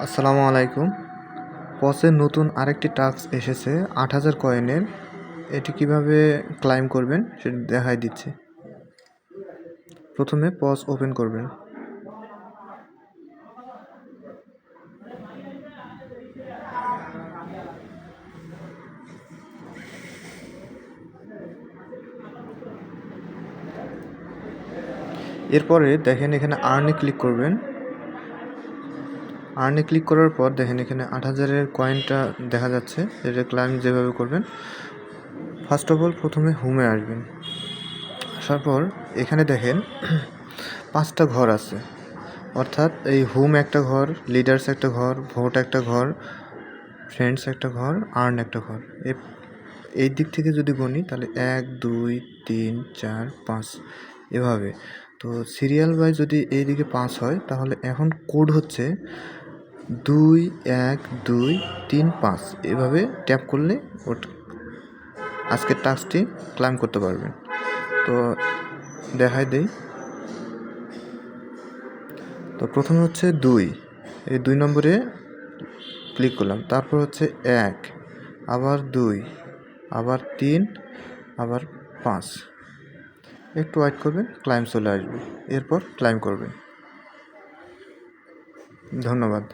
আসসালামু আলাইকুম। পসের নতুন আরেকটি টাস্ক এসেছে ৮,০০০ কয়েনের। এটি কিভাবে ক্লাইম করবেন সেটা দেখাই দিচ্ছি। প্রথমে পস ওপেন করবেন। এরপরে দেখেন এখানে আর্নে ক্লিক করবেন। আর্নে ক্লিক করার পর দেখেন এখানে ৮,০০০-এর কয়েনটা দেখা যাচ্ছে। এটা ক্লাইম যেভাবে করবেন, ফার্স্ট অফ অল প্রথমে হোমে আসবেন। আসার পর এখানে দেখেন ৫টা ঘর আছে, অর্থাৎ এই হোম একটা ঘর, লিডার্স একটা ঘর, ভোট একটা ঘর, ফ্রেন্ডস একটা ঘর, আর্ন একটা ঘর। এই দিক থেকে যদি গণি তাহলে ১ ২ ৩ ৪ ৫ এভাবে। তো সিরিয়াল ওয়াইজ যদি এই দিকে ৫ হয় তাহলে এখন কোড হচ্ছে ২ ১ ২ ৩ ৫। এভাবে ট্যাপ করলে আজকের টাস্কটি ক্লাইম করতে পারবেন। তো দেখাই দেই। তো প্রথমে হচ্ছে ২, এই ২ নম্বরে ক্লিক করলাম। তারপর হচ্ছে ১, আবার ২, আবার ৩, আবার ৫। একটু ওয়েট করবেন, ক্লাইম চলে আসবে। এরপর ক্লাইম করবেন। ধন্যবাদ।